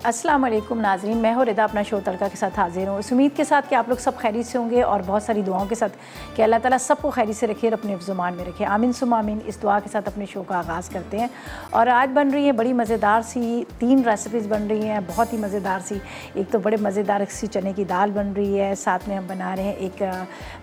अस्सलाम वालेकुम नाज़रीन, मैं हूँ रिदा अपना शो तड़का के साथ हाजिर हूँ। इस उम्मीद के साथ कि आप लोग सब खैरियत से होंगे और बहुत सारी दुआओं के साथ कि अल्लाह ताला सबको खैरियत से रखे और अपने ज़ुबान में रखे। आमीन सुम आमीन। इस दुआ के साथ अपने शो का आगाज़ करते हैं और आज बन रही है बड़ी मज़ेदार सी 3 रेसिपीज़ बन रही हैं, बहुत ही मज़ेदार सी। एक तो बड़े मज़ेदार सी चने की दाल बन रही है, साथ में हम बना रहे हैं एक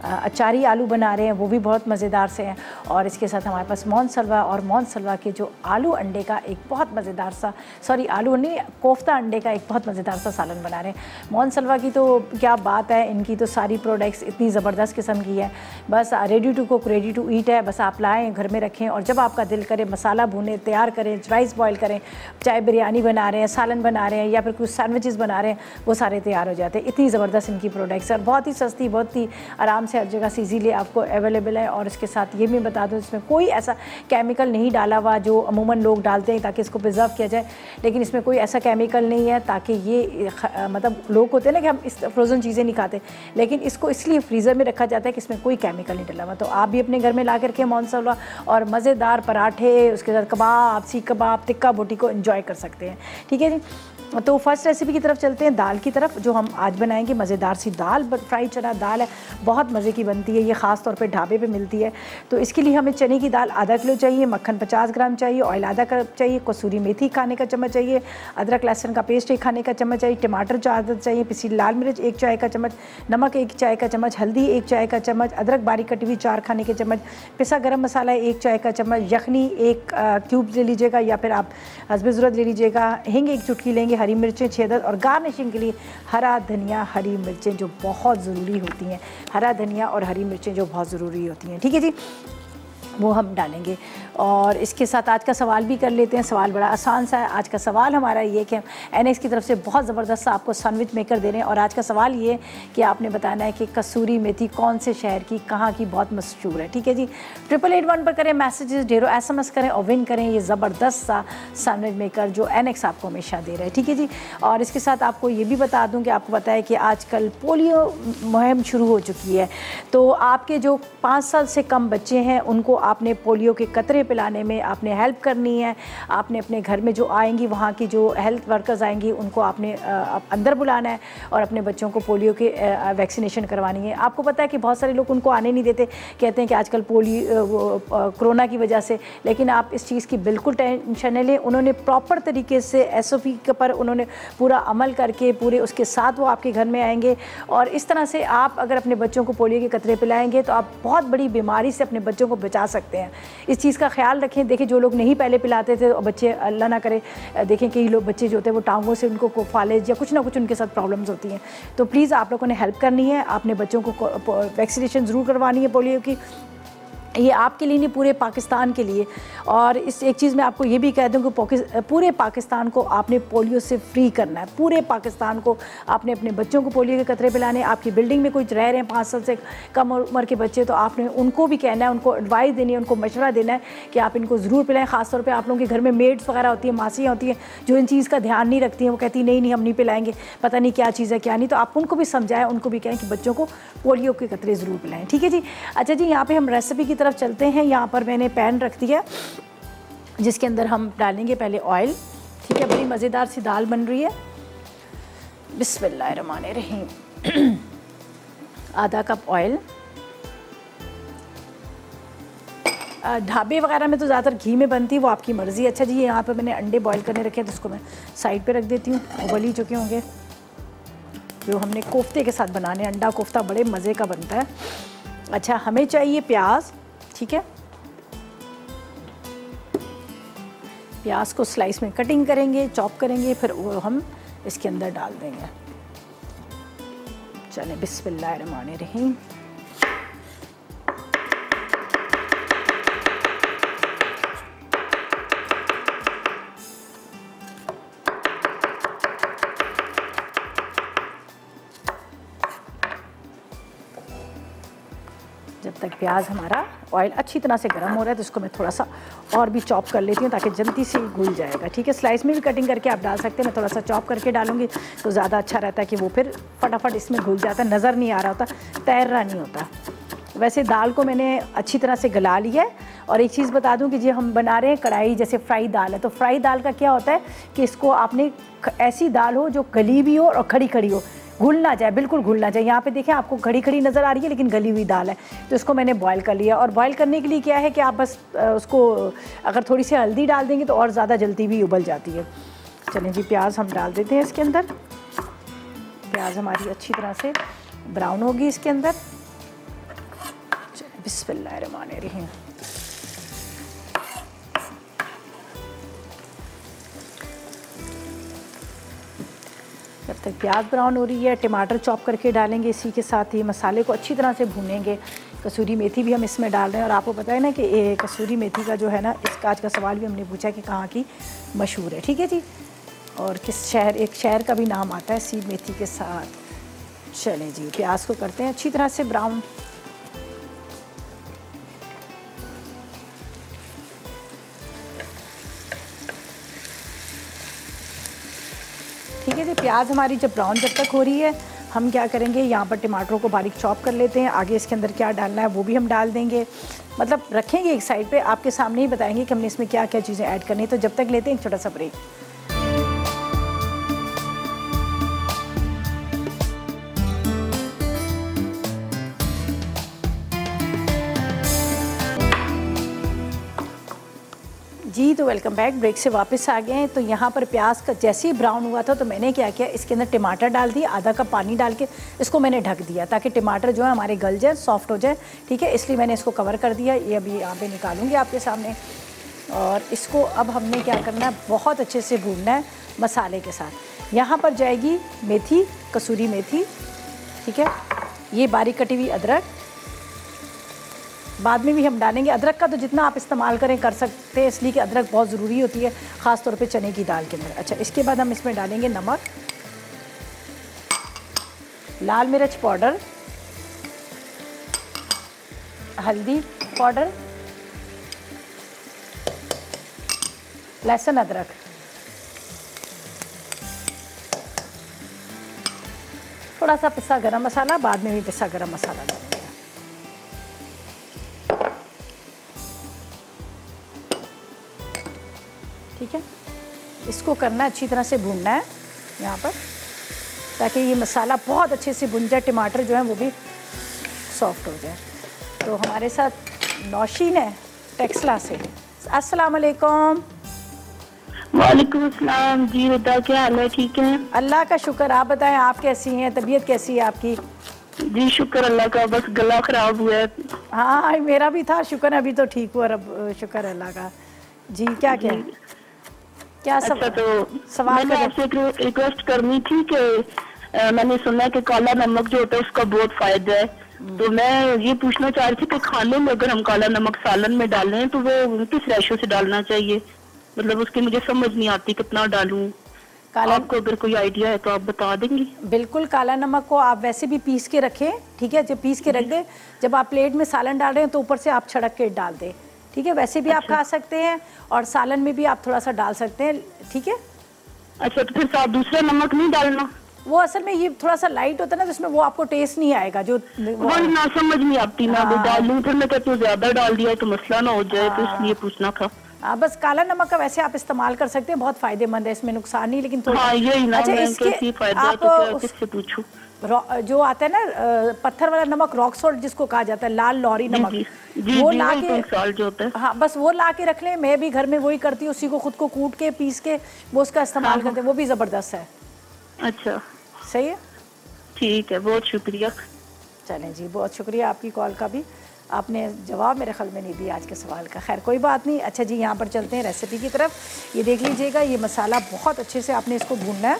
अचारी आलू बना रहे हैं, वो भी बहुत मज़ेदार से हैं। और इसके साथ हमारे पास मौन सलवा और मौन सलवा के जो आलू अंडे का एक बहुत मज़ेदार सा, सॉरी आलू नहीं, कोफ्ता अंडे का एक बहुत मज़ेदार सा सालन बना रहे हैं। मौन सलवा की तो क्या बात है, इनकी तो सारी प्रोडक्ट्स इतनी ज़बरदस्त किस्म की है, बस ready to cook ready to eat है। बस आप लाएँ, घर में रखें और जब आपका दिल करे मसाला भूने तैयार करें, राइस बॉयल करें, चाहे बिरयानी बना रहे हैं, सालन बना रहे हैं या फिर कुछ सैंडविचेस बना रहे हैं, वो सारे तैयार हो जाते हैं। इतनी ज़बरदस्त इनकी प्रोडक्ट्स है और बहुत ही सस्ती, बहुत ही आराम से हर जगह से ईजीली आपको अवेलेबल है। और इसके साथ ये भी बता दूँ, इसमें कोई ऐसा केमिकल नहीं डाला हुआ जो अमूमन लोग डालते हैं ताकि इसको प्रिजर्व किया जाए, लेकिन इसमें कोई ऐसा केमिकल नहीं है ताकि ये मतलब लोग होते हैं ना कि हम इस फ्रोज़न चीज़ें नहीं खाते, लेकिन इसको इसलिए फ्रीज़र में रखा जाता है कि इसमें कोई केमिकल नहीं डला हुआ। तो आप भी अपने घर में ला करके मौन सलवा और मज़ेदार पराठे, उसके साथ कबाब, सीख कबाब, टिक्का बोटी को एंजॉय कर सकते हैं। ठीक है जी, तो फर्स्ट रेसिपी की तरफ चलते हैं, दाल की तरफ, जो हम आज बनाएंगे। मज़ेदार सी दाल, फ्राई चना दाल है, बहुत मज़े की बनती है ये, ख़ास तौर पे ढाबे पे मिलती है। तो इसके लिए हमें चने की दाल आधा किलो चाहिए, मक्खन 50 ग्राम चाहिए, ऑयल आधा कप चाहिए, कसूरी मेथी खाने का चम्मच चाहिए, अदरक लहसुन का पेस्ट 1 खाने का चम्मच चाहिए, टमाटर 4 चाहिए, पिसी लाल मिर्च 1 चाय का चम्मच, नमक 1 चाय का चम्मच, हल्दी 1 चाय का चम्मच, अदरक बारीक कटी हुई 4 खाने के चम्मच, पिसा गरम मसाला 1 चाय का चम्मच, यखनी 1 क्यूब ले लीजिएगा या फिर आप हस्बे ज़रूरत ले लीजिएगा, हींग 1 चुटकी लेंगे, हरी मिर्चें 6 और गार्निशिंग के लिए हरा धनिया, हरी मिर्चें जो बहुत ज़रूरी होती हैं, हरा धनिया और हरी मिर्चें जो बहुत ज़रूरी होती हैं। ठीक है जी, वो हम डालेंगे। और इसके साथ आज का सवाल भी कर लेते हैं। सवाल बड़ा आसान सा है। आज का सवाल हमारा ये कि हम NX की तरफ से बहुत ज़बरदस्त सा आपको सैंडविच मेकर दे रहे हैं और आज का सवाल ये कि आपने बताना है कि कसूरी मेथी कौन से शहर की, कहाँ की बहुत मशहूर है। ठीक है जी, 8881 पर करें मैसेजेस, ढेरों SMS करें और विन करें ये ज़बरदस्त सा सैंडविच मेकर जो NX आपको हमेशा दे रहा है। ठीक है जी, और इसके साथ आपको ये भी बता दूँ कि आपको पता है कि आजकल पोलियो मुहिम शुरू हो चुकी है। तो आपके जो 5 साल से कम बच्चे हैं उनको आपने पोलियो के कतरे पिलाने में आपने हेल्प करनी है। आपने अपने घर में जो आएंगी, वहाँ की जो हेल्थ वर्कर्स आएंगी, उनको आपने अंदर बुलाना है और अपने बच्चों को पोलियो के वैक्सीनेशन करवानी है। आपको पता है कि बहुत सारे लोग उनको आने नहीं देते, कहते हैं कि आजकल कोरोना की वजह से, लेकिन आप इस चीज़ की बिल्कुल टेंशन नहीं लें। उन्होंने प्रॉपर तरीके से SOP के पर उन्होंने पूरा अमल करके पूरे उसके साथ वो आपके घर में आएंगे और इस तरह से आप अगर अपने बच्चों को पोलियो के कतरे पिलाएंगे तो आप बहुत बड़ी बीमारी से अपने बच्चों को बचा सकते हैं। इस चीज़ का ख्याल रखें। देखिए, जो लोग नहीं पहले पिलाते थे और बच्चे, अल्लाह ना करे, देखें कई लोग बच्चे जो होते हैं वो टांगों से उनको फालेज या कुछ ना कुछ उनके साथ प्रॉब्लम्स होती हैं। तो प्लीज़ आप लोगों ने हेल्प करनी है, आपने बच्चों को वैक्सीनेशन ज़रूर करवानी है पोलियो की। ये आपके लिए नहीं, पूरे पाकिस्तान के लिए। और इस एक चीज़ मैं आपको ये भी कह दूँ कि पूरे पाकिस्तान को आपने पोलियो से फ्री करना है। पूरे पाकिस्तान को आपने अपने बच्चों को पोलियो के कतरे पिलाने। आपकी बिल्डिंग में कुछ रह रहे हैं 5 साल से कम उम्र के बच्चे, तो आपने उनको भी कहना है, उनको एडवाइस देनी है, उनको मशवरा देना है कि आप इनको ज़रूर पिलाएं। ख़ासतौर पर आप लोगों के घर में मेड्स वगैरह होती हैं, मासियाँ होती हैं जो इन चीज़ का ध्यान नहीं रखती हैं। वो कहती नहीं हम नहीं पिलाएंगे, पता नहीं क्या चीज़ है क्या नहीं। तो आप उनको भी समझाएं, उनको भी कहें कि बच्चों को पोलियो के कतरे ज़रूर पिलाएं। ठीक है जी। अच्छा जी, यहाँ पर हम रेसिपी की तरफ चलते हैं। यहाँ पर मैंने पैन रख दिया जिसके अंदर हम डालेंगे पहले ऑयल। ठीक है, बड़ी मज़ेदार सी दाल बन रही है। बिस्मिल्लाहिर्रहमानिर्रहीम। आधा कप ऑयल। ढाबे वगैरह में तो ज़्यादातर घी में बनती है, वो आपकी मर्ज़ी। अच्छा जी, यहाँ पर मैंने अंडे बॉयल करने रखे हैं तो उसको मैं साइड पे रख देती हूँ, उबल ही चुके होंगे। जो हमने कोफ्ते के साथ बनाने, अंडा कोफ्ता बड़े मज़े का बनता है। अच्छा, हमें चाहिए प्याज। ठीक है, प्याज को स्लाइस में कटिंग करेंगे, चॉप करेंगे, फिर वो हम इसके अंदर डाल देंगे। चलें, बिस्मिल्लाहिर्रहमानिर्रहीम। जब तक प्याज हमारा ऑयल अच्छी तरह से गर्म हो रहा है तो इसको मैं थोड़ा सा और भी चॉप कर लेती हूँ ताकि जल्दी से घुल जाएगा। ठीक है, स्लाइस में भी कटिंग करके आप डाल सकते हैं। मैं थोड़ा सा चॉप करके डालूंगी तो ज़्यादा अच्छा रहता है कि वो फिर फटाफट इसमें घुल जाता है, नज़र नहीं आ रहा होता, तैर रहा नहीं होता। वैसे दाल को मैंने अच्छी तरह से गला लिया है। और एक चीज़ बता दूं कि जो हम बना रहे हैं कढ़ाई जैसे फ्राई दाल है, तो फ्राई दाल का क्या होता है कि इसको आपने ऐसी दाल हो जो गली भी हो और खड़ी खड़ी हो, घुल ना जाए, बिल्कुल घुल ना जाए। यहाँ पे देखें आपको खड़ी खड़ी नज़र आ रही है लेकिन गली हुई दाल है। तो इसको मैंने बॉईल कर लिया। और बॉईल करने के लिए क्या है कि आप बस उसको अगर थोड़ी सी हल्दी डाल देंगे तो और ज़्यादा जल्दी भी उबल जाती है। चलें जी, प्याज हम डाल देते हैं इसके अंदर। प्याज हमारी अच्छी तरह से ब्राउन होगी इसके अंदर। चलें, बिस्मिल्लाहिर्रहमानिर्रहीम। जब तक प्याज ब्राउन हो रही है, टमाटर चॉप करके डालेंगे इसी के साथ ही। मसाले को अच्छी तरह से भूनेंगे। कसूरी मेथी भी हम इसमें डाल रहे हैं। और आपको पता है ना कि कसूरी मेथी का जो है ना, इसका आज का सवाल भी हमने पूछा कि कहाँ की मशहूर है। ठीक है जी, और किस शहर, एक शहर का भी नाम आता है सी मेथी के साथ। चलें जी, प्याज को करते हैं अच्छी तरह से ब्राउन। ठीक है जी, प्याज हमारी जब ब्राउन जब तक हो रही है, हम क्या करेंगे, यहाँ पर टमाटरों को बारीक चॉप कर लेते हैं। आगे इसके अंदर क्या डालना है वो भी हम डाल देंगे, मतलब रखेंगे एक साइड पे, आपके सामने ही बताएंगे कि हमने इसमें क्या क्या चीज़ें ऐड करनी है। तो जब तक लेते हैं एक छोटा सा ब्रेक। जी, तो वेलकम बैक। ब्रेक से वापस आ गए हैं। तो यहाँ पर प्याज का जैसे ही ब्राउन हुआ था तो मैंने क्या किया, इसके अंदर टमाटर डाल दिया, आधा कप पानी डाल के इसको मैंने ढक दिया ताकि टमाटर जो है हमारे गल जाए, सॉफ्ट हो जाए। ठीक है, इसलिए मैंने इसको कवर कर दिया। ये अभी यहाँ पे निकालूंगी आपके सामने। और इसको अब हमने क्या करना है, बहुत अच्छे से भूनना है मसाले के साथ। यहाँ पर जाएगी मेथी, कसूरी मेथी। ठीक है, ये बारीक कटी हुई अदरक, बाद में भी हम डालेंगे। अदरक का तो जितना आप इस्तेमाल करें कर सकते हैं, इसलिए कि अदरक बहुत ज़रूरी होती है ख़ास तौर पे चने की दाल के अंदर। अच्छा, इसके बाद हम इसमें डालेंगे नमक, लाल मिर्च पाउडर, हल्दी पाउडर, लहसुन अदरक, थोड़ा सा पिसा गरम मसाला, बाद में भी पिसा गरम मसाला डालेंगे। ठीक है, इसको करना अच्छी तरह से भूनना है यहाँ पर, ताकि ये मसाला बहुत अच्छे से भुन जाए, टमाटर जो है वो भी सॉफ्ट हो जाए। तो हमारे साथ नौशीन है टेक्सला से। अस्सलाम वालेकुम। वालेकुम अस्सलाम जी, हुदा क्या हाल है? ठीक है, अल्लाह का शुक्र। आप बताएं, आप कैसी हैं, तबीयत कैसी है आपकी? जी शुक्र अल्लाह का, बस गला खराब हुआ है। हाँ, मेरा भी था, शुक्र अभी तो ठीक हुआ, रब शुक्र अल्लाह का। जी, क्या क्या क्या सब अच्छा, तो सवाल मैंने आपसे एक रिक्वेस्ट करनी थी कि मैंने सुना है कि काला नमक जो होता है उसका बहुत फायदा है। तो मैं ये पूछना चाह रही थी कि खाने में अगर हम काला नमक सालन में डालें तो वो किस रेशो से डालना चाहिए, मतलब उसकी मुझे समझ नहीं आती कितना डालूं। आपको अगर कोई आइडिया है तो आप बता देंगी। बिल्कुल, काला नमक को आप वैसे भी पीस के रखें। ठीक है, जब पीस के रख दें, जब आप प्लेट में सालन डाल रहे हैं तो ऊपर से आप छड़क के डाल दें। ठीक है, वैसे भी आप खा सकते हैं और सालन में भी आप थोड़ा सा डाल सकते हैं। ठीक है, अच्छा, तो फिर साथ दूसरा नमक नहीं डालना? वो असल में ये थोड़ा सा लाइट होता है ना, तो इसमें वो आपको टेस्ट नहीं आएगा जो वही ना समझ नहीं आती ना, वो डालूं फिर मैं कहती हूँ ज्यादा डाल दिया तो मसला ना हो जाए, तो इसलिए पूछना था। बस काला नमक का वैसे आप इस्तेमाल कर सकते हैं, बहुत फायदेमंद है, इसमें नुकसान नहीं, लेकिन थोड़ा यही ना। अच्छा, इसके फायदा तो किससे पूछूं? जो आता है ना पत्थर वाला नमक, रॉक सॉल्ट जिसको कहा जाता है, लाल लौरी नमक, वो ला के जो होता है, हाँ बस वो ला के रख लें। मैं भी घर में वही करती हूँ, उसी को खुद को कूट के पीस के वो उसका इस्तेमाल करते हैं, वो भी ज़बरदस्त है। अच्छा, सही है, ठीक है, बहुत शुक्रिया। चलें जी, बहुत शुक्रिया आपकी कॉल का भी। आपने जवाब मेरे ख्याल में नहीं दिया आज के सवाल का, खैर कोई बात नहीं। अच्छा जी, यहाँ पर चलते हैं रेसिपी की तरफ। ये देख लीजिएगा, ये मसाला बहुत अच्छे से आपने इसको भूनना है,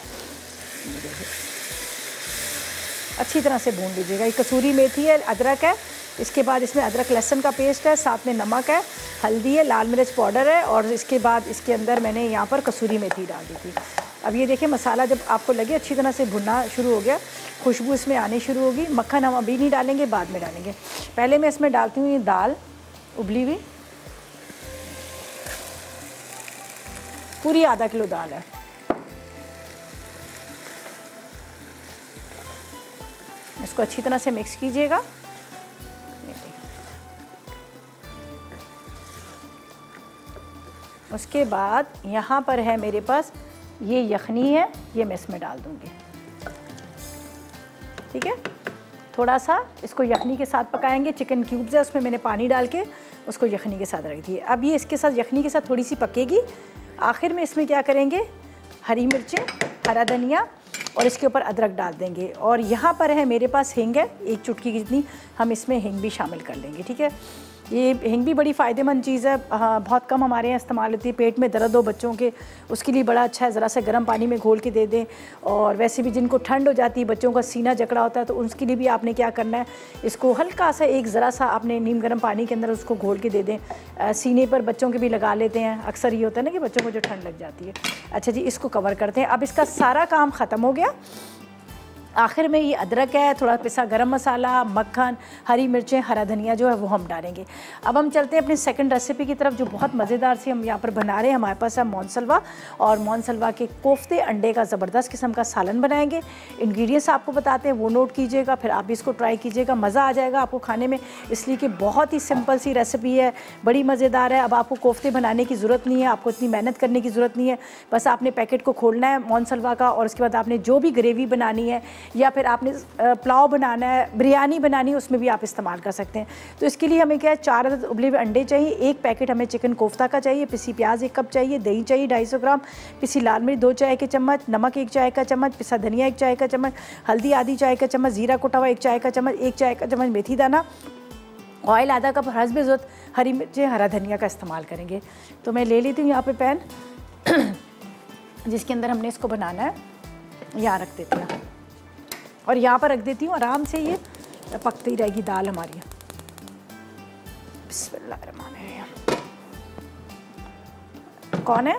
अच्छी तरह से भून लीजिएगा। ये कसूरी मेथी है, अदरक है, इसके बाद इसमें अदरक लहसुन का पेस्ट है, साथ में नमक है, हल्दी है, लाल मिर्च पाउडर है, और इसके बाद इसके अंदर मैंने यहाँ पर कसूरी मेथी डाल दी थी। अब ये देखिए, मसाला जब आपको लगे अच्छी तरह से भुनना शुरू हो गया, खुशबू इसमें आनी शुरू होगी। मक्खन हम अभी नहीं डालेंगे, बाद में डालेंगे। पहले मैं इसमें डालती हूँ ये दाल उबली हुई, पूरी आधा किलो दाल है। इसको अच्छी तरह से मिक्स कीजिएगा। उसके बाद यहाँ पर है मेरे पास ये यखनी है, ये मैं इसमें डाल दूँगी। ठीक है, थोड़ा सा इसको यखनी के साथ पकाएंगे। चिकन क्यूब्स है, उसमें मैंने पानी डाल के उसको यखनी के साथ रख दिए। अब ये इसके साथ यखनी के साथ थोड़ी सी पकेगी। आखिर में इसमें क्या करेंगे, हरी मिर्चें, हरा धनिया और इसके ऊपर अदरक डाल देंगे। और यहाँ पर है मेरे पास हींग है, एक चुटकी जितनी हम इसमें हींग भी शामिल कर लेंगे। ठीक है, ये हींग भी बड़ी फ़ायदेमंद चीज़ है, बहुत कम हमारे यहाँ इस्तेमाल होती है। पेट में दर्द हो बच्चों के, उसके लिए बड़ा अच्छा है, ज़रा सा गर्म पानी में घोल के दे दें। और वैसे भी जिनको ठंड हो जाती है, बच्चों का सीना जकड़ा होता है, तो उसके लिए भी आपने क्या करना है, इसको हल्का सा एक ज़रा सा आपने नीम गर्म पानी के अंदर उसको घोल के दे दें। सीने पर बच्चों के भी लगा लेते हैं, अक्सर ये होता है ना कि बच्चों को जो ठंड लग जाती है। अच्छा जी, इसको कवर करते हैं। अब इसका सारा काम ख़त्म हो गया। आखिर में ये अदरक है, थोड़ा पिसा गरम मसाला, मक्खन, हरी मिर्चें, हरा धनिया जो है वो हम डालेंगे। अब हम चलते हैं अपनी सेकंड रेसिपी की तरफ, जो बहुत मज़ेदार सी हम यहाँ पर बना रहे हैं। हमारे पास है मोनसलवा, और मोनसलवा के कोफ्ते, अंडे का ज़बरदस्त किस्म का सालन बनाएंगे। इंग्रेडिएंट्स आपको बताते हैं, वो नोट कीजिएगा, फिर आप भी इसको ट्राई कीजिएगा, मज़ा आ जाएगा आपको खाने में, इसलिए कि बहुत ही सिंपल सी रेसिपी है, बड़ी मज़ेदार है। अब आपको कोफ्ते बनाने की ज़रूरत नहीं है, आपको इतनी मेहनत करने की ज़रूरत नहीं है। बस आपने पैकेट को खोलना है मोनसलवा का, और उसके बाद आपने जो भी ग्रेवी बनानी है या फिर आपने पुलाव बनाना है, बिरयानी बनानी है, उसमें भी आप इस्तेमाल कर सकते हैं। तो इसके लिए हमें क्या है, 4 अदद उबले हुए अंडे चाहिए, एक पैकेट हमें चिकन कोफ्ता का चाहिए, पिसी प्याज 1 कप चाहिए, दही चाहिए 250 ग्राम, पिसी लाल मिर्च 2 चाय के चम्मच, नमक 1 चाय का चम्मच, पिसा धनिया 1 चाय का चम्मच, हल्दी आधी चाय का चम्मच, जीरा कुटा हुआ 1 चाय का चम्मच, 1 चाय का चम्मच मेथी दाना, ऑयल आधा कप, हस्ब ज़रूरत हरी मिर्चें, हरा धनिया का इस्तेमाल करेंगे। तो मैं ले लेती हूँ यहाँ पे पैन जिसके अंदर हमने इसको बनाना है, यहाँ रख देती हूँ और यहाँ पर रख देती हूँ। आराम से ये पकती रहेगी दाल हमारी। बिस्मिल्लाहिर्रहमानिर्रहीम। कौन है?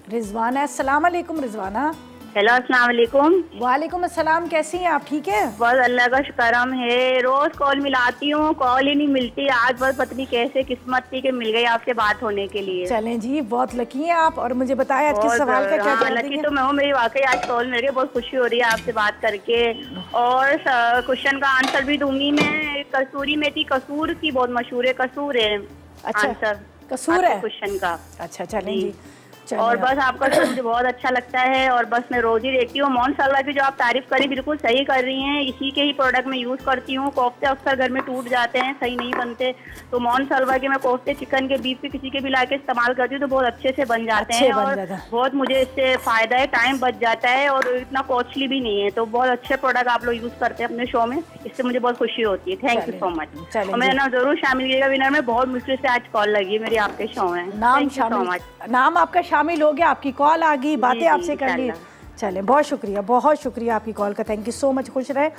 रिजवाना। अस्सलाम वालेकुम रिजवाना। हेलो, अस्सलाम वालेकुम। वालेकुम अस्सलाम, कैसी हैं आप? ठीक है, बस अल्लाह का शुक्रम है। रोज कॉल मिलाती हूँ, कॉल ही नहीं मिलती। आज बस पता नहीं कैसे किस्मत थी कि मिल गई आपसे बात होने के लिए। चलें जी, बहुत लकी हैं आप। और मुझे बताएं आज किस सवाल का क्या जवाब लकी तो मैं हूँ, मेरी वाकई आज कॉल मिल गई, बहुत खुशी हो रही है आपसे बात करके। और क्वेश्चन का आंसर भी दूंगी मैं। कसूरी मेथी, कसूर की बहुत मशहूर है, कसूर है आंसर, कसूर है क्वेश्चन का। अच्छा, चलें जी। और बस आपका तो मुझे बहुत अच्छा लगता है, और बस मैं रोज ही देखती हूँ। मोनसलवा की जो आप तारीफ करी बिल्कुल सही कर रही हैं, इसी के ही प्रोडक्ट में यूज करती हूँ। कोफ्ते अक्सर घर में टूट जाते हैं, सही नहीं बनते, तो मोनसलवा के मैं कोफ्ते चिकन के, बीफ के, किसी के भी लाके इस्तेमाल करती हूँ, तो बहुत अच्छे से बन जाते हैं और बहुत मुझे इससे फायदा है, टाइम बच जाता है और इतना कॉस्टली भी नहीं है। तो बहुत अच्छे प्रोडक्ट आप लोग यूज करते हैं अपने शो में, इससे मुझे बहुत खुशी होती है। Thank you so much. और मेरा नाम जरूर शामिल कीजिएगा विनर में, बहुत मुश्किल से आज कॉल लगी मेरी आपके शो में। नाम आपका शामिल हो गया, आपकी कॉल आ गई, बातें आपसे कर ली। चले, बहुत शुक्रिया, बहुत शुक्रिया आपकी कॉल का, थैंक यू सो मच। खुश रहे,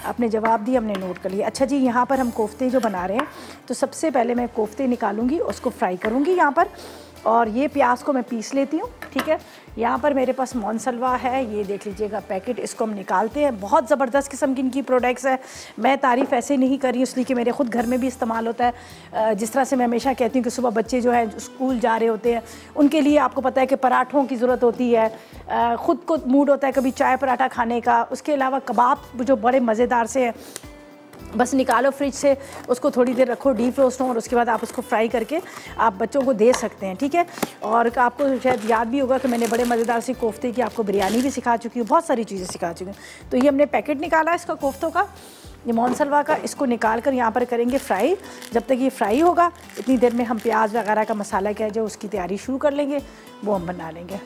आपने जवाब दिया, हमने नोट कर लिया। अच्छा जी, यहाँ पर हम कोफ्ते जो बना रहे हैं, तो सबसे पहले मैं कोफ्ते निकालूंगी, उसको फ्राई करूँगी यहाँ पर, और ये प्याज को मैं पीस लेती हूँ। ठीक है, यहाँ पर मेरे पास मोनसलवा है, ये देख लीजिएगा पैकेट, इसको हम निकालते हैं। बहुत ज़बरदस्त किस्म की इनकी प्रोडक्ट्स है। मैं तारीफ़ ऐसे नहीं कर रही हूँ, इसलिए कि मेरे ख़ुद घर में भी इस्तेमाल होता है। जिस तरह से मैं हमेशा कहती हूँ कि सुबह बच्चे जो है स्कूल जा रहे होते हैं, उनके लिए आपको पता है कि पराठों की ज़रूरत होती है, ख़ुद को मूड होता है कभी चाय पराठा खाने का। उसके अलावा कबाब जो बड़े मज़ेदार से हैं, बस निकालो फ्रिज से, उसको थोड़ी देर रखो डीप रोस्ट हो, और उसके बाद आप उसको फ्राई करके आप बच्चों को दे सकते हैं। ठीक है, और आपको शायद याद भी होगा कि मैंने बड़े मज़ेदार सी कोफ्ते की आपको बिरयानी भी सिखा चुकी हूँ, बहुत सारी चीज़ें सिखा चुकी हूँ। तो ये हमने पैकेट निकाला है इसका कोफ्तों का, ये मोनसलवा का, इसको निकाल कर यहाँ पर करेंगे फ्राई। जब तक ये फ्राई होगा, इतनी देर में हम प्याज वगैरह का मसाला क्या जो उसकी तैयारी शुरू कर लेंगे, वो हम बना लेंगे।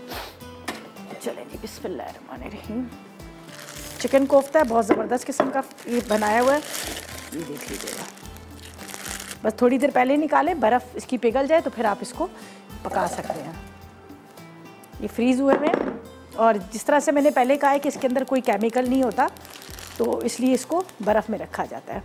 चलें जी, बिस्मिल्लाहिर्रहमानिर्रहीम। चिकन कोफ्ता है, बहुत ज़बरदस्त किस्म का ये बनाया हुआ है, ये देख लीजिएगा। बस थोड़ी देर पहले निकालें, बर्फ़ इसकी पिघल जाए तो फिर आप इसको पका सकते हैं। ये फ्रीज़ हुए में, और जिस तरह से मैंने पहले कहा है कि इसके अंदर कोई केमिकल नहीं होता, तो इसलिए इसको बर्फ़ में रखा जाता है।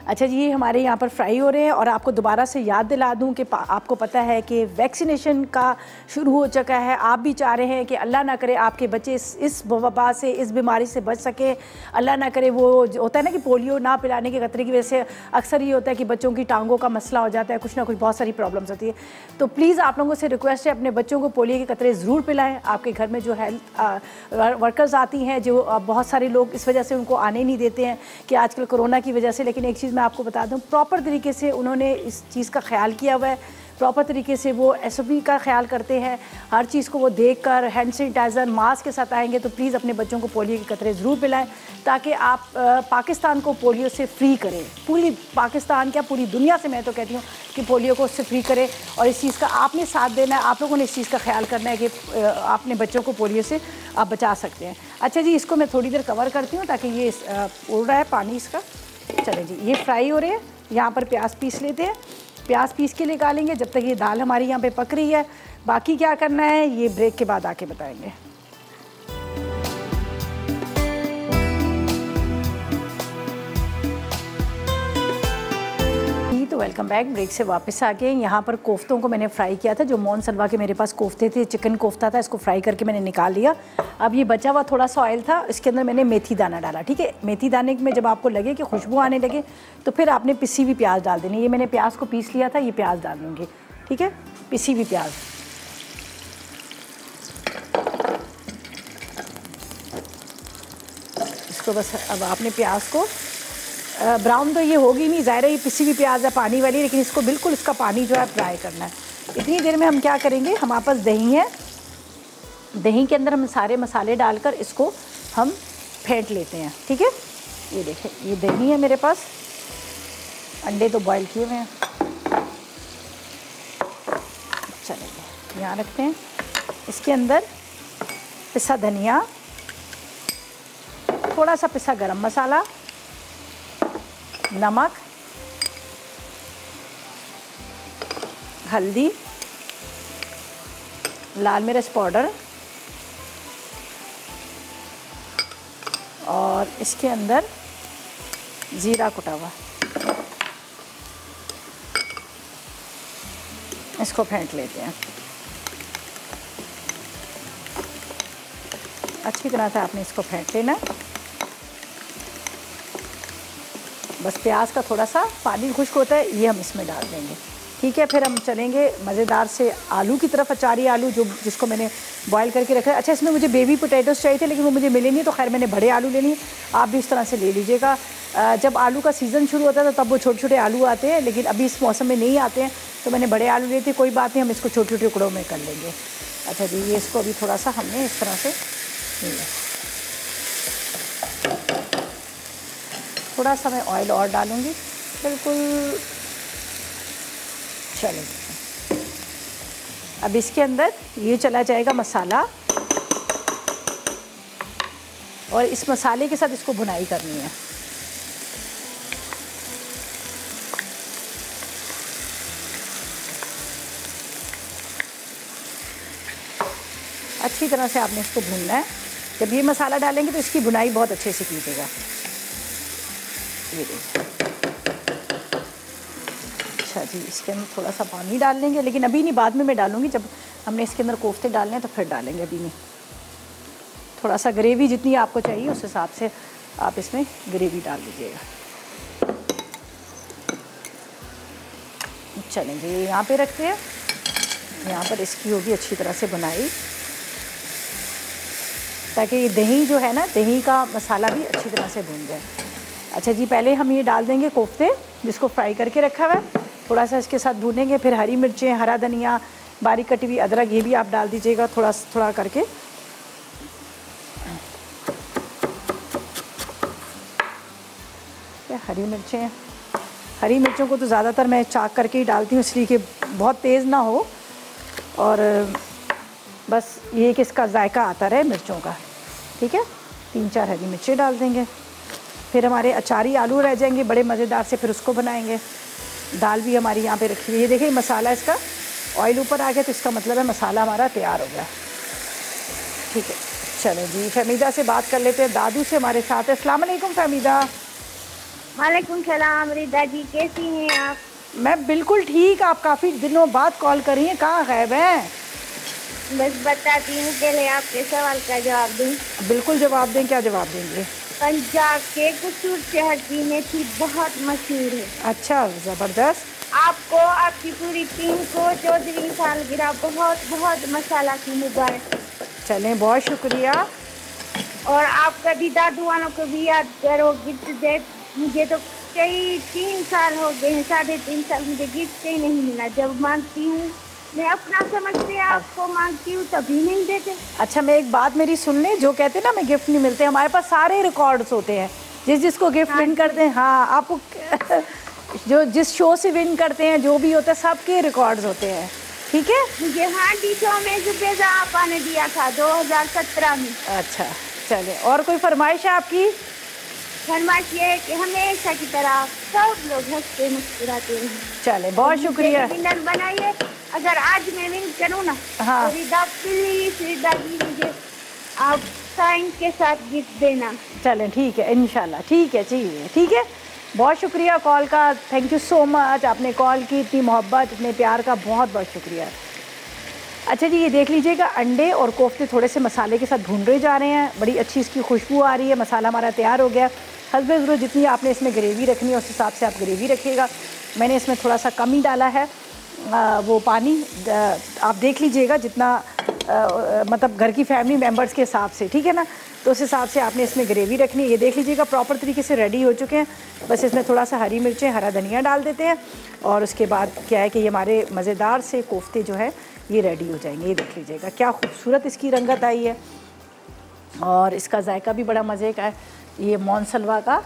अच्छा जी, ये हमारे यहाँ पर फ्राई हो रहे हैं। और आपको दोबारा से याद दिला दूँ कि आपको पता है कि वैक्सीनेशन का शुरू हो चुका है। आप भी चाह रहे हैं कि अल्लाह ना करे आपके बच्चे इस वबा से, इस बीमारी से बच सके। अल्लाह ना करे, वो होता है ना कि पोलियो ना पिलाने के खतरे की वजह से अक्सर ये होता है कि बच्चों की टांगों का मसला हो जाता है, कुछ ना कुछ बहुत सारी प्रॉब्लम्स होती है। तो प्लीज़ आप लोगों से रिक्वेस्ट है, अपने बच्चों को पोलियो के कतरे ज़रूर पिलाएँ। आपके घर में जो हेल्थ वर्कर्स आती हैं, जो बहुत सारे लोग इस वजह से उनको आने नहीं देते हैं कि आजकल कोरोना की वजह से, लेकिन एक चीज़ मैं आपको बता दूं, प्रॉपर तरीके से उन्होंने इस चीज़ का ख्याल किया हुआ है। प्रॉपर तरीके से वो SOP का ख्याल करते हैं, हर चीज़ को वो देखकर हैंड सैनिटाइज़र मास्क के साथ आएंगे, तो प्लीज़ अपने बच्चों को पोलियो के कतरे ज़रूर पिलाएं, ताकि आप पाकिस्तान को पोलियो से फ्री करें। पूरी पाकिस्तान क्या, पूरी दुनिया से मैं तो कहती हूँ कि पोलियो को उससे फ्री करें। और इस चीज़ का आपने साथ देना है, आप लोगों ने इस चीज़ का ख्याल करना है कि अपने बच्चों को पोलियो से आप बचा सकते हैं। अच्छा जी, इसको मैं थोड़ी देर कवर करती हूँ ताकि ये उड़ रहा है पानी इसका। चलें जी, ये फ्राई हो रहे हैं। यहाँ पर प्याज पीस लेते हैं, प्याज पीस के निकालेंगे जब तक ये दाल हमारी यहाँ पे पक रही है। बाकी क्या करना है ये ब्रेक के बाद आके बताएंगे। तो वेलकम बैक। ब्रेक से वापस आ गए। यहाँ पर कोफ्तों को मैंने फ्राई किया था, जो मोन सलवा के मेरे पास कोफ्ते थे, चिकन कोफ्ता था, इसको फ्राई करके मैंने निकाल लिया। अब ये बचा हुआ थोड़ा सा ऑयल था, इसके अंदर मैंने मेथी दाना डाला। ठीक है, मेथी दाने में जब आपको लगे कि खुशबू आने लगे तो फिर आपने पिसी हुई प्याज डाल देनी। ये मैंने प्याज को पीस लिया था, ये प्याज डाल दूँगी। ठीक है, पिसी हुई प्याज। इसको बस अब आपने प्याज को ब्राउन तो ये होगी नहीं, ज़ाहिर है ये पिसी हुई प्याज है पानी वाली, लेकिन इसको बिल्कुल इसका पानी जो है फ्राई करना है। इतनी देर में हम क्या करेंगे, हमारे पास दही है, दही के अंदर हम सारे मसाले डालकर इसको हम फेंट लेते हैं। ठीक है, ये देखें ये दही है मेरे पास, अंडे तो बॉईल किए हुए हैं। चलेंगे यहाँ रखते हैं। इसके अंदर पिसा धनिया, थोड़ा सा पिसा गरम मसाला, नमक, हल्दी, लाल मिर्च पाउडर और इसके अंदर ज़ीरा कुटा हुआ। इसको फेंट लेते हैं अच्छी तरह से। आपने इसको फेंट लेना। बस प्याज का थोड़ा सा पानी खुश्क होता है, ये हम इसमें डाल देंगे। ठीक है, फिर हम चलेंगे मज़ेदार से आलू की तरफ। अचारी आलू जिसको मैंने बॉईल करके रखा है। अच्छा, इसमें मुझे बेबी पोटैटोस चाहिए थे, लेकिन वो मुझे मिले नहीं, तो खैर मैंने बड़े आलू ले लिए। आप भी इस तरह से ले लीजिएगा। जब आलू का सीज़न शुरू होता है तो तब वो छोटे छोटे आलू आते हैं, लेकिन अभी इस मौसम में नहीं आते हैं, तो मैंने बड़े आलू लिए थे। कोई बात नहीं, हम इसको छोटे छोटे टुकड़ों में कर लेंगे। अच्छा जी, ये इसको अभी थोड़ा सा हमने इस तरह से थोड़ा सा मैं ऑयल और डालूँगी, बिल्कुल। चलें, अब इसके अंदर ये चला जाएगा मसाला, और इस मसाले के साथ इसको भुनाई करनी है। अच्छी तरह से आपने इसको भूनना है। जब ये मसाला डालेंगे तो इसकी भुनाई बहुत अच्छे से कीजिएगा। ये देखिए। अच्छा जी, इसके अंदर थोड़ा सा पानी डाल लेंगे, लेकिन अभी नहीं, बाद में मैं डालूँगी। जब हमने इसके अंदर कोफ्ते डालने हैं तो फिर डालेंगे, अभी नहीं। थोड़ा सा ग्रेवी जितनी आपको चाहिए उस हिसाब से आप इसमें ग्रेवी डाल दीजिएगा। चलेंगे, ये यहाँ पे रखते हैं। यहाँ पर इसकी होगी अच्छी तरह से बनाई, ताकि ये दही जो है ना, दही का मसाला भी अच्छी तरह से भून जाए। अच्छा जी, पहले हम ये डाल देंगे कोफ्ते जिसको फ्राई करके रखा हुआ है, थोड़ा सा इसके साथ भूनेंगे। फिर हरी मिर्चें, हरा धनिया, बारीक कटी हुई अदरक, ये भी आप डाल दीजिएगा थोड़ा थोड़ा करके। हरी मिर्चें, हरी मिर्चों को तो ज़्यादातर मैं चाक करके ही डालती हूँ, इसलिए कि बहुत तेज़ ना हो, और बस ये कि इसका जायका आता रहे मिर्चों का। ठीक है, 3-4 हरी मिर्चें डाल देंगे। फिर हमारे अचारी आलू रह जाएंगे बड़े मज़ेदार से, फिर उसको बनाएंगे। दाल भी हमारी यहाँ पे रखी हुई है। ये देखिए मसाला, इसका ऑयल ऊपर आ गया, तो इसका मतलब है मसाला हमारा तैयार हो गया। ठीक है, चलें जी, फहमीदा से बात कर लेते हैं। दादू से हमारे साथ है। अस्सलाम वालेकुम फहमीदा। वालेकुम सलाम रिदा जी, कैसी हैं आप? मैं बिल्कुल ठीक। आप काफ़ी दिनों बाद कॉल कर रही हैं, कहाँ गायब हैं? बस बताती हूँ, पहले आपके सवाल का जवाब दूँ। बिल्कुल जवाब दें। क्या जवाब देंगे? पंजाब के कसूर शहर की मेथी बहुत मशहूर है। अच्छा, ज़बरदस्त। आपको, आपकी पूरी टीम को 14वीं सालगिरह बहुत बहुत मसाला की मुबारक। चलें, बहुत शुक्रिया। और आप कभी दादू वालों को भी याद करो। मुझे तो कई 3 साल हो गए हैं, 3.5 साल, मुझे गिफ्ट ही नहीं मिला। जब मांगती हूँ, मैं अपना समझते आपको मांगती हूँ तभी नहीं देते। अच्छा, मैं एक बात मेरी सुन ले, जो कहते हैं ना मैं गिफ्ट नहीं मिलते, हमारे पास सारे रिकॉर्ड्स होते हैं, जिसको गिफ्ट विन करते हैं। हाँ, आपको जो जिस शो से विन करते हैं, जो भी होता है, सबके रिकॉर्ड्स होते हैं, ठीक है। मुझे हांडी शो में जुबेदा आपा ने दिया था 2017 में। अच्छा, चले, और कोई फरमाइश है आपकी? फरमाइश ये है कि हमेशा की तरह सब लोग हंसते मुस्कुराते रहें। चले, बहुत शुक्रिया। विनर बनाइए। अगर आज मैं विन करूँ ना, हाँ, तो रिदा प्लीज, रिदा जी मुझे आप साइन के साथ गिफ्ट देना। चलें, ठीक है, इंशाल्लाह, ठीक है, चाहिए, ठीक है। बहुत शुक्रिया कॉल का, थैंक यू सो मच, आपने कॉल की, इतनी मोहब्बत, इतने प्यार का बहुत बहुत शुक्रिया। अच्छा जी, ये देख लीजिएगा, अंडे और कोफ्ते थोड़े से मसाले के साथ भून रहे जा रहे हैं, बड़ी अच्छी इसकी खुशबू आ रही है, मसाला हमारा तैयार हो गया। हस्बे ज़रूरत जितनी आपने इसमें ग्रेवी रखनी है उस हिसाब से आप ग्रेवी रखिएगा। मैंने इसमें थोड़ा सा कम ही डाला है वो पानी, आप देख लीजिएगा जितना मतलब घर की फैमिली मेम्बर्स के हिसाब से, ठीक है ना, तो उस हिसाब से आपने इसमें ग्रेवी रखनी है। ये देख लीजिएगा प्रॉपर तरीके से रेडी हो चुके हैं। बस इसमें थोड़ा सा हरी मिर्चें, हरा धनिया डाल देते हैं और उसके बाद क्या है कि ये हमारे मज़ेदार से कोफ्ते जो है ये रेडी हो जाएंगे। ये देख लीजिएगा क्या खूबसूरत इसकी रंगत आई है और इसका जायका भी बड़ा मज़े का है। ये मोनसलवा का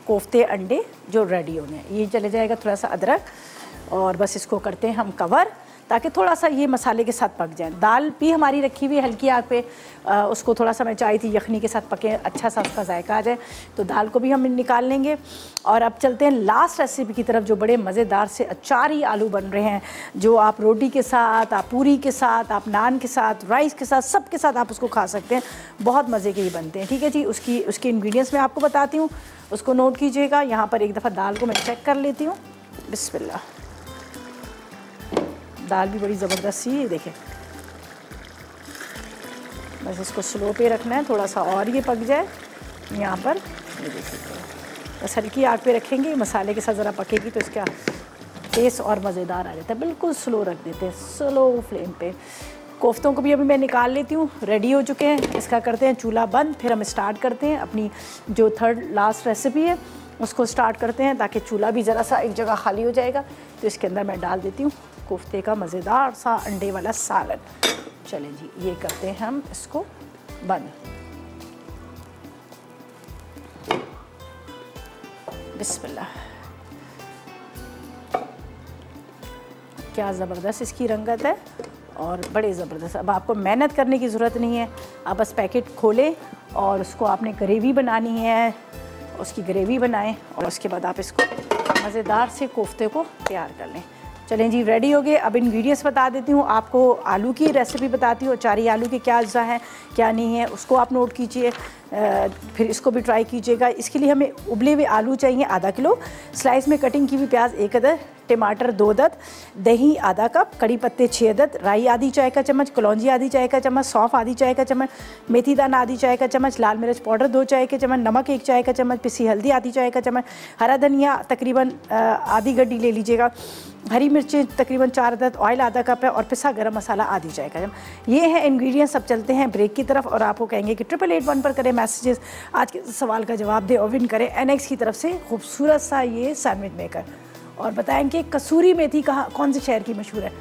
कोफ्ते अंडे जो रेडी होने हैं, ये चले जाएगा थोड़ा सा अदरक और बस इसको करते हैं हम कवर, ताकि थोड़ा सा ये मसाले के साथ पक जाए। दाल भी हमारी रखी हुई है हल्की आग पे, उसको थोड़ा सा मैं चाही थी यखनी के साथ पके, अच्छा सा उसका जायका आ जाए, तो दाल को भी हम निकाल लेंगे। और अब चलते हैं लास्ट रेसिपी की तरफ, जो बड़े मज़ेदार से अचारी आलू बन रहे हैं, जो आप रोटी के साथ, आप पूरी के साथ, आप नान के साथ, राइस के साथ, सब के साथ आप उसको खा सकते हैं। बहुत मज़े के ही बनते हैं, ठीक है जी। उसकी इंग्रेडिएंट्स मैं आपको बताती हूँ, उसको नोट कीजिएगा। यहाँ पर एक दफ़ा दाल को मैं चेक कर लेती हूँ। बिस्मिल्लाह, दाल भी बड़ी ज़बरदस्त सी है, देखें। बस इसको स्लो पे रखना है, थोड़ा सा और ये पक जाए। यहाँ पर ये देखिए, बस हल्की आग पे रखेंगे, मसाले के साथ ज़रा पकेगी तो इसका टेस्ट और मज़ेदार आ जाता है। बिल्कुल स्लो रख देते हैं, स्लो फ्लेम पे। कोफ्तों को भी अभी मैं निकाल लेती हूँ, रेडी हो चुके हैं। इसका करते हैं चूल्हा बंद, फिर हम स्टार्ट करते हैं अपनी जो थर्ड लास्ट रेसिपी है उसको स्टार्ट करते हैं, ताकि चूल्हा भी ज़रा सा एक जगह खाली हो जाएगा। तो इसके अंदर मैं डाल देती हूँ कोफ्ते का मज़ेदार सा अंडे वाला सालन। चलें जी, ये करते हैं हम इसको बंद। बिस्मिल्लाह, क्या ज़बरदस्त इसकी रंगत है और बड़े ज़बरदस्त। अब आपको मेहनत करने की ज़रूरत नहीं है, आप बस पैकेट खोलें और उसको आपने ग्रेवी बनानी है, उसकी ग्रेवी बनाएं और उसके बाद आप इसको मज़ेदार से कोफ्ते को तैयार कर लें। चलें जी, रेडी हो गए। अब इंग्रेडिएंट्स बता देती हूँ आपको, आलू की रेसिपी बताती हूँ। अचारी आलू के क्या अज्जा हैं क्या नहीं है उसको आप नोट कीजिए, फिर इसको भी ट्राई कीजिएगा। इसके लिए हमें उबले हुए आलू चाहिए आधा किलो, स्लाइस में कटिंग की हुई प्याज 1 अदद, टमाटर 2 अदद, दही आधा कप, कड़ी पत्ते 6 अदद, राई आधी चाय का चम्मच, कलौंजी आधी चाय का चम्मच, सौंफ आधी चाय का चम्मच, मेथी दाना आधी चाय का चम्मच, लाल मिर्च पाउडर 2 चाय के चम्मच, नमक 1 चाय का चम्मच, पिसी हल्दी आधी चाय का चम्मच, हरा धनिया तकरीबन आधी गड्डी ले लीजिएगा, हरी मिर्चें तकरीबन 4 अदद, ऑयल आधा कप है और पिसा गरम मसाला आधी चाय का चम्मच। ये है इंग्रेडिएंट्स। सब चलते हैं ब्रेक की तरफ और आपको कहेंगे कि 8881 पर करें मैसेजेस, आज के सवाल का जवाब दे और विन करें NX की तरफ से खूबसूरत सा ये सैंडविच मेकर, और बताएं कि कसूरी मेथी कहाँ कौन से शहर की मशहूर है।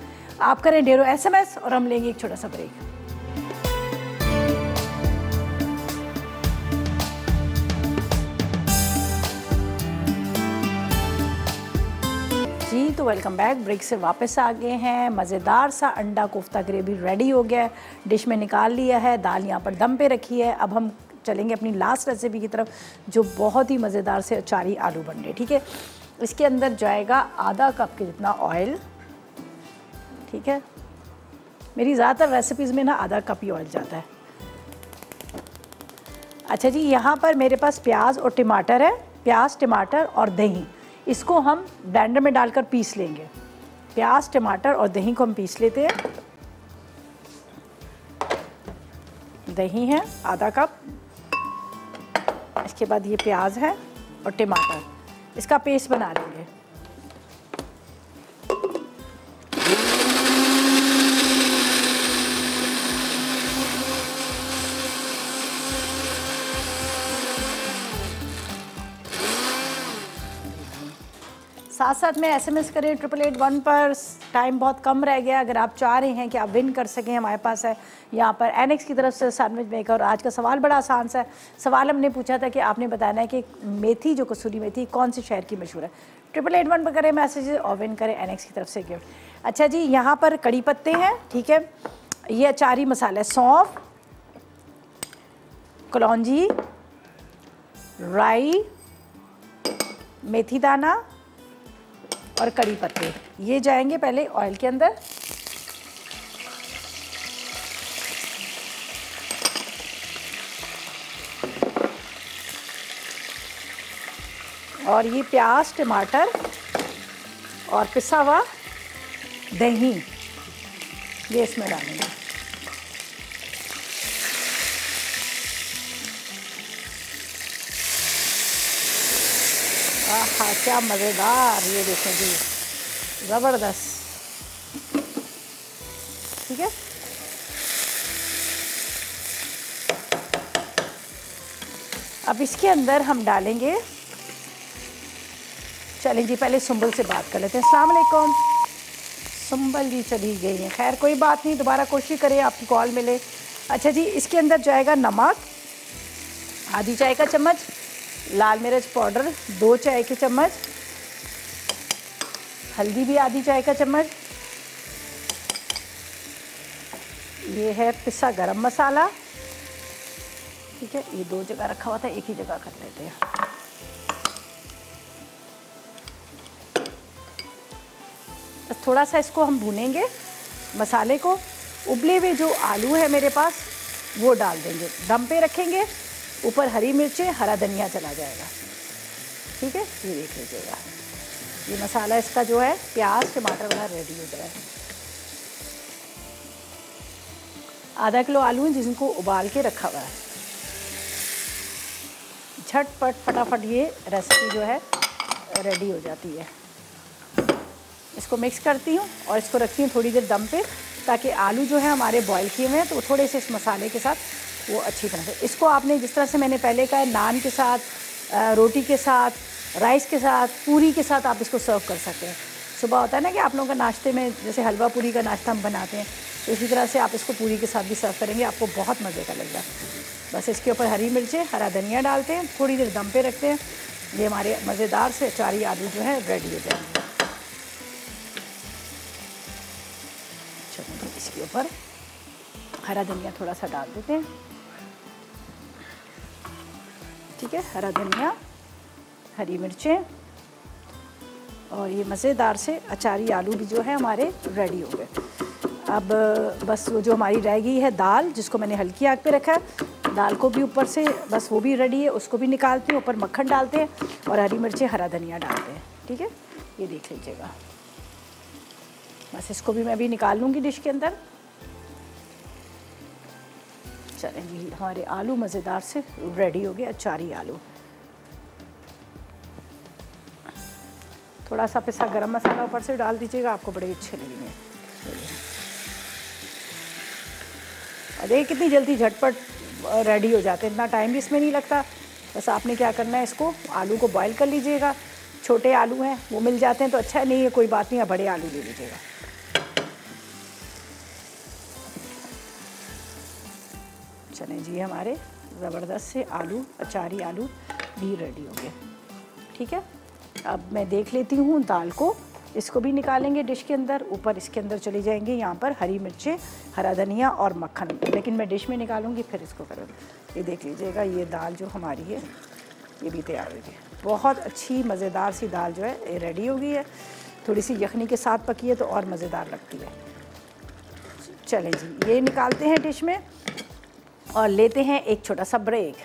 आप करें ढेरों SMS और हम लेंगे एक छोटा सा ब्रेक। जी तो वेलकम बैक, ब्रेक से वापस आ गए हैं। मज़ेदार सा अंडा कोफ्ता ग्रेवी रेडी हो गया है, डिश में निकाल लिया है, दाल यहाँ पर दम पे रखी है। अब हम चलेंगे अपनी लास्ट रेसिपी की तरफ, जो बहुत ही मज़ेदार से अचारी आलू बन रहे, ठीक है। इसके अंदर जाएगा आधा कप के जितना ऑयल, ठीक है। मेरी ज़्यादातर रेसिपीज़ में ना आधा कप ही ऑयल जाता है। अच्छा जी, यहाँ पर मेरे पास प्याज और टमाटर है, प्याज टमाटर और दही, इसको हम ब्लेंडर में डालकर पीस लेंगे। प्याज टमाटर और दही को हम पीस लेते हैं। दही है आधा कप, इसके बाद ये प्याज है और टमाटर, इसका पेस्ट बना लेंगे। साथ साथ में SMS करें 8881 पर। टाइम बहुत कम रह गया। अगर आप चाह रहे हैं कि आप विन कर सकें, हमारे पास है यहाँ पर एनेक्स की तरफ से सैंडविच मेकर। और आज का सवाल बड़ा आसान सा है। सवाल हमने पूछा था कि आपने बताना है कि मेथी, जो कसूरी मेथी, कौन से शहर की मशहूर है। 8881 पर करें मैसेज और विन करें एनेक्स की तरफ से गिफ्ट। अच्छा जी, यहाँ पर कड़ी पत्ते हैं, ठीक है। ये अचारी मसाला है, सौंफ, कलौंजी, राई, मेथी दाना और कड़ी पत्ते। ये जाएंगे पहले ऑयल के अंदर। और ये प्याज, टमाटर और पिसा हुआ दही ये इसमें डालेंगे। आहा, क्या मज़ेदार। ये देखें जी, ज़बरदस्त। ठीक है, अब इसके अंदर हम डालेंगे, चलें जी पहले सुंबल से बात कर लेते हैं। अस्सलाम वालेकुम। सुंबल जी चली गई हैं, खैर कोई बात नहीं, दोबारा कोशिश करें आपकी कॉल मिले। अच्छा जी, इसके अंदर जाएगा नमक आधी चाय का चम्मच, लाल मिर्च पाउडर 2 चाय के चम्मच, हल्दी भी आधी चाय का चम्मच, ये है पिसा गरम मसाला, ठीक है। ये 2 जगह रखा हुआ था, एक ही जगह कर लेते हैं। बस थोड़ा सा इसको हम भूनेंगे मसाले को। उबले हुए जो आलू है मेरे पास वो डाल देंगे, दम पे रखेंगे, ऊपर हरी मिर्चें, हरा धनिया चला जाएगा, ठीक है। ये देख लीजिएगा, ये मसाला इसका जो है प्याज टमाटर वाला रेडी हो जाए। आधा किलो आलू हैं जिनको उबाल के रखा हुआ है। झटपट फटाफट ये रेसिपी जो है रेडी हो जाती है। इसको मिक्स करती हूँ और इसको रखती हूँ थोड़ी देर दम पे, ताकि आलू जो है हमारे बॉईल किए हुए हैं तो थोड़े से इस मसाले के साथ वो अच्छी तरह से। इसको आपने जिस तरह से मैंने पहले कहा, नान के साथ, रोटी के साथ, राइस के साथ, पूरी के साथ आप इसको सर्व कर सकते हैं। सुबह होता है ना कि आप लोगों का नाश्ते में जैसे हलवा पूरी का नाश्ता हम बनाते हैं, तो इसी तरह से आप इसको पूरी के साथ भी सर्व करेंगे, आपको बहुत मज़े का लगेगा। बस इसके ऊपर हरी मिर्चें, हरा धनिया डालते हैं, थोड़ी देर दम पे रखते हैं। ये हमारे मज़ेदार से अचारी आलू जो है रेडी हो जाएंगे। चलो इसके ऊपर हरा धनिया थोड़ा सा डाल देते हैं, ठीक है। हरा धनिया, हरी मिर्चें और ये मज़ेदार से अचारी आलू भी जो है हमारे रेडी हो गए। अब बस वो जो हमारी रह गई है दाल, जिसको मैंने हल्की आग पे रखा है, दाल को भी ऊपर से बस वो भी रेडी है, उसको भी निकालती हूँ। ऊपर मक्खन डालते हैं और हरी मिर्चें, हरा धनिया डालते हैं, ठीक है। ये देख लीजिएगा, बस इसको भी मैं भी निकाल लूँगी डिश के अंदर। चलें जी, हमारे आलू मज़ेदार से रेडी हो गए, अचारी आलू। थोड़ा सा पिसा गरम मसाला ऊपर से डाल दीजिएगा, आपको बड़े अच्छे लगेंगे। और देखिए कितनी जल्दी झटपट रेडी हो जाते हैं, इतना टाइम भी इसमें नहीं लगता। बस आपने क्या करना है, इसको आलू को बॉईल कर लीजिएगा। छोटे आलू हैं वो मिल जाते हैं तो अच्छा है, नहीं है कोई बात नहीं, आप बड़े आलू ले लीजिएगा। चलें जी, हमारे ज़बरदस्त से आलू, अचारी आलू भी रेडी हो गए, ठीक है। अब मैं देख लेती हूँ दाल को, इसको भी निकालेंगे डिश के अंदर। ऊपर इसके अंदर चली जाएंगी यहाँ पर हरी मिर्चें, हरा धनिया और मक्खन, लेकिन मैं डिश में निकालूंगी फिर इसको करूँगी। ये देख लीजिएगा, ये दाल जो हमारी है ये भी तैयार हो गई। बहुत अच्छी मज़ेदार सी दाल जो है ये रेडी हो गई है। थोड़ी सी यखनी के साथ पकी है तो और मज़ेदार लगती है। चलें जी, ये निकालते हैं डिश में और लेते हैं एक छोटा सा ब्रेक।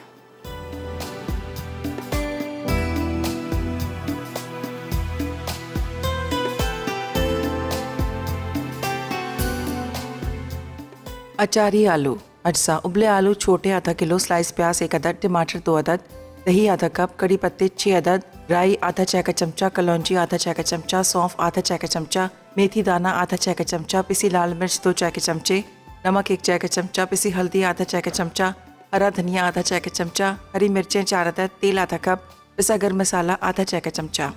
अचारी आलू अज्जा, उबले आलू छोटे आधा किलो, स्लाइस प्याज 1 अदद, टमाटर 2 अदद, दही आधा कप, कड़ी पत्ते 6 अदद, राई आधा चाय का चमचा, कलौंजी आधा चाय का चमचा, सौंफ आधा चाय का चमचा, मेथी दाना आधा चाय का चमचा, पिसी लाल मिर्च 2 चाय के चमचे, नमक 1 चाय का चमचा, पिसी हल्दी आधा चाय का चमचा, हरा धनिया आधा चाय का चमचा, हरी मिर्चें 4 अदद, तेल आधा कप, पिसा गर्म मसाला आधा चाय का चमचा।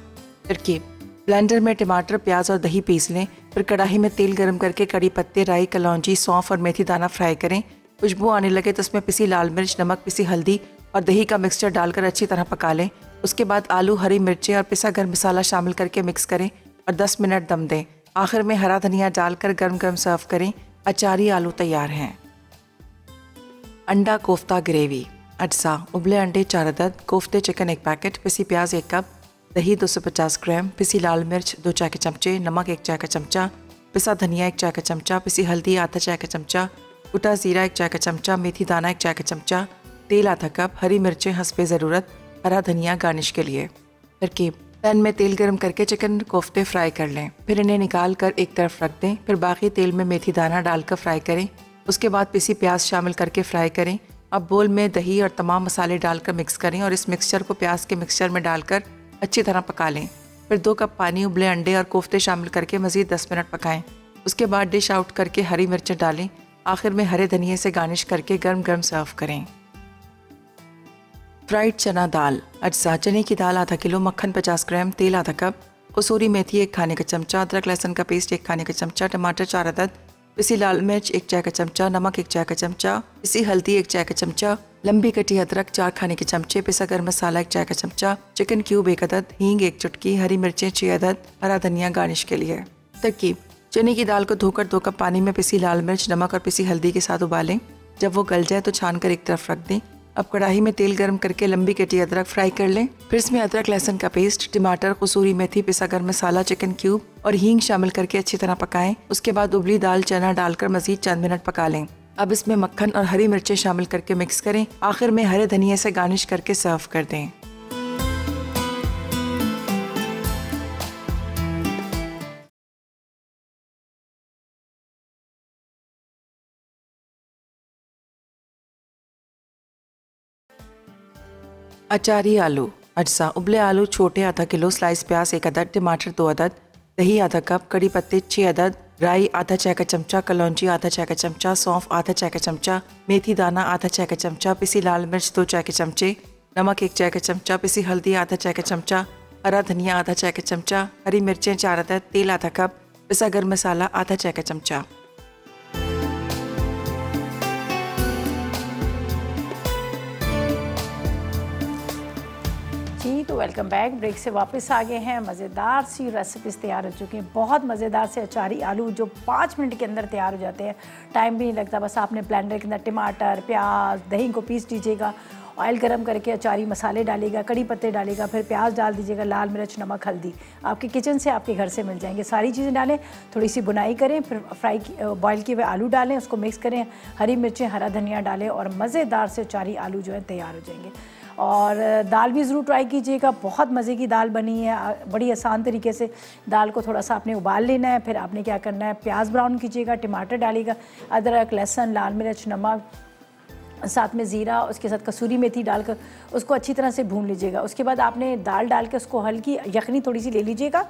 तरकीब: ब्लेंडर में टमाटर, प्याज और दही पीस लें। फिर कढ़ाई में तेल गर्म करके कड़ी पत्ते, राई, कलौंजी, सौंफ और मेथी दाना फ्राई करें। खुशबू आने लगे तो उसमें पिसी लाल मिर्च, नमक, पिसी हल्दी और दही का मिक्सचर डालकर अच्छी तरह पका लें। उसके बाद आलू, हरी मिर्चें और पिसा गर्म मसाला शामिल करके मिक्स करें और 10 मिनट दम दें। आखिर में हरा धनिया डालकर गर्म गर्म सर्व करें। अचारी आलू तैयार हैं। अंडा कोफ्ता ग्रेवी। अज्जा: उबले अंडे 4 अदद, कोफ्ते चिकन 1 पैकेट, पिसी प्याज 1 कप, दही 250 ग्राम, पिसी लाल मिर्च 2 चाय के चमचे, नमक 1 चाय का चमचा, पिसा धनिया 1 चाय का चमचा, पिसी हल्दी आधा चाय का चमचा, कुटा जीरा 1 चाय का चमचा, मेथी दाना 1 चाय का चमचा, तेल आधा कप, हरी मिर्चें हस्बे ज़रूरत, हरा धनिया गार्निश के लिए। तरकीब: पैन में तेल गर्म करके चिकन कोफ्ते फ्राई कर लें। फिर इन्हें निकाल कर एक तरफ रख दें। फिर बाकी तेल में मेथी दाना डालकर फ्राई करें। उसके बाद पिसी प्याज शामिल करके फ्राई करें। अब बोल में दही और तमाम मसाले डालकर मिक्स करें और इस मिक्सचर को प्याज के मिक्सचर में डालकर अच्छी तरह पका लें। फिर 2 कप पानी, उबले अंडे और कोफ्ते शामिल करके मज़ीद 10 मिनट पकाएं। उसके बाद डिश आउट करके हरी मिर्चें डालें। आखिर में हरे धनिए से गार्निश करके गर्म गर्म सर्व करें। फ्राइड चना दाल। अज्जा: चने की दाल आधा किलो, मक्खन 50 ग्राम, तेल आधा कप, कसूरी मेथी 1 खाने का चमचा, अदरक लहसुन का पेस्ट 1 खाने का चमचा, टमाटर 4 अदद, पिसी लाल मिर्च 1 चाय का चमचा, नमक 1 चाय का चमचा, पिसी हल्दी 1 चाय का चमचा, लंबी कटी अदरक 4 खाने के चमचे, पिसा गर्म मसाला 1 चाय का चमचा, चिकन क्यूब 1 अदद, हींग 1 चुटकी, हरी मिर्चें 6 अदद, हरा धनिया गार्निश के लिए। तरकीब: चने की दाल को धोकर 2 कप पानी में पिसी लाल मिर्च, नमक और पिसी हल्दी के साथ उबालें। जब वो गल जाए तो छान कर एक तरफ रख दें। अब कढ़ाई में तेल गर्म करके लंबी कटी अदरक फ्राई कर लें। फिर इसमें अदरक लहसुन का पेस्ट, टमाटर, कसूरी मेथी, पिसा गर्म मसाला, चिकन क्यूब और हींग शामिल करके अच्छी तरह पकाएं। उसके बाद उबली दाल, चना डालकर मजीद चंद मिनट पका लें। अब इसमें मक्खन और हरी मिर्चें शामिल करके मिक्स करें। आखिर में हरे धनिया से गार्निश करके सर्व कर दें। अचारी आलू। अज्जा: उबले आलू छोटे आधा किलो, स्लाइस प्याज 1 अदद, टमाटर 2 अदद, दही आधा कप, कड़ी पत्ते 6 अदद, राई आधा चाय का चमचा, कलौंजी आधा चाय का चमचा, सौंफ आधा चाय का चमचा, मेथी दाना आधा चाय का चमचा, पिसी लाल मिर्च 2 चाय के चमचे, नमक 1 चाय का चमचा, पिसी हल्दी आधा चाय का चमचा, हरा धनिया आधा चाय का चमचा, हरी मिर्चें 4 अदद, तेल आधा कप, पिसा गर्म मसाला आधा चाय का चमचा। तो वेलकम बैक। ब्रेक से वापस आ गए हैं। मज़ेदार सी रेसिपीज़ तैयार हो चुकी हैं। बहुत मज़ेदार से अचारी आलू जो 5 मिनट के अंदर तैयार हो जाते हैं। टाइम भी नहीं लगता, बस आपने ब्लेंडर के अंदर टमाटर, प्याज, दही को पीस दीजिएगा, ऑयल गरम करके अचारी मसाले डालिएगा, कड़ी पत्ते डालिएगा, फिर प्याज डाल दीजिएगा, लाल मिर्च, नमक, हल्दी आपके किचन से, आपके घर से मिल जाएंगे। सारी चीज़ें डालें, थोड़ी सी बुनाई करें, फिर बॉयल किए हुए आलू डालें, उसको मिक्स करें, हरी मिर्चें, हरा धनिया डालें और मज़ेदार से अचारी आलू जो है तैयार हो जाएंगे। और दाल भी ज़रूर ट्राई कीजिएगा, बहुत मज़े की दाल बनी है। बड़ी आसान तरीके से दाल को थोड़ा सा आपने उबाल लेना है। फिर आपने क्या करना है, प्याज ब्राउन कीजिएगा, टमाटर डालिएगा, अदरक, लहसुन, लाल मिर्च, नमक, साथ में ज़ीरा, उसके साथ कसूरी मेथी डालकर उसको अच्छी तरह से भून लीजिएगा। उसके बाद आपने दाल डाल के उसको हल्की यखनी थोड़ी सी ले लीजिएगा,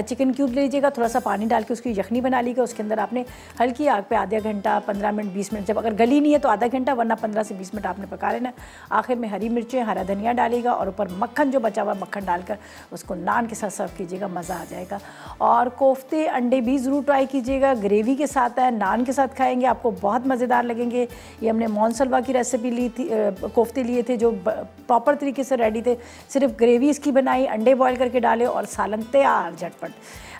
चिकन क्यूब ले लीजिएगा, थोड़ा सा पानी डाल के उसकी यखनी बना लीजिएगा। उसके अंदर आपने हल्की आग पे आधा घंटा, 15 मिनट, 20 मिनट, जब अगर गली नहीं है तो आधा घंटा, वरना 15 से 20 मिनट आपने पका लेना। आखिर में हरी मिर्चें, हरा धनिया डालिएगा और ऊपर मक्खन जो बचा हुआ मक्खन डालकर उसको नान के साथ सर्व कीजिएगा, मज़ा आ जाएगा। और कोफ्ते, अंडे भी ज़रूर ट्राई कीजिएगा, ग्रेवी के साथ है, नान के साथ खाएँगे, आपको बहुत मज़ेदार लगेंगे। ये हमने मोनसलवा की रेसिपी ली थी, कोफ्ते लिए थे जो प्रॉपर तरीके से रेडी थे, सिर्फ ग्रेवी इसकी बनाई, अंडे बॉयल करके डाले और सालन तैयार झटपट।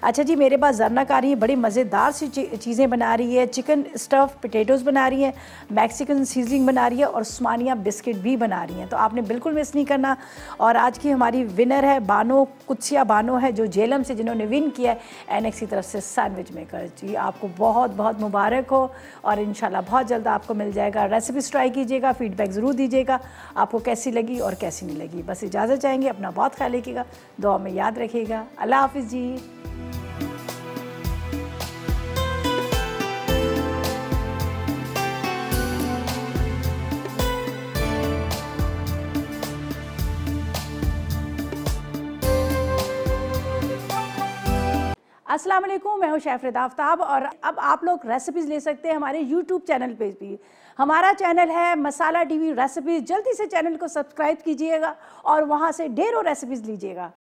अच्छा जी, मेरे पास जरना आ रही है, बड़ी मज़ेदार सी चीज़ें बना रही है। चिकन स्टफ़ पोटैटोज़ बना रही है, मैक्सिकन सीजनिंग बना रही है और उस्मानिया बिस्किट भी बना रही हैं, तो आपने बिल्कुल मिस नहीं करना। और आज की हमारी विनर है बानो, कुत्सिया बानो है जो जेलम से, जिन्होंने विन किया है एनेक्स की तरफ से सैंडविच मेकर। जी आपको बहुत बहुत मुबारक हो और इंशाल्लाह बहुत जल्द आपको मिल जाएगा। रेसिपीज़ ट्राई कीजिएगा, फीडबैक ज़रूर दीजिएगा आपको कैसी लगी और कैसी नहीं लगी। बस इजाज़त चाहेंगे, अपना बहुत ख्याल रखिएगा, दुआ में याद रखिएगा। अल्लाह हाफिज़ जी। अस्सलाम वालेकुम, मैं हूँ शेफ़ रिदा आफ्ताब और अब आप लोग रेसिपीज़ ले सकते हैं हमारे यूट्यूब चैनल पे भी। हमारा चैनल है मसाला टीवी रेसिपीज़। जल्दी से चैनल को सब्सक्राइब कीजिएगा और वहाँ से ढेरों रेसिपीज़ लीजिएगा।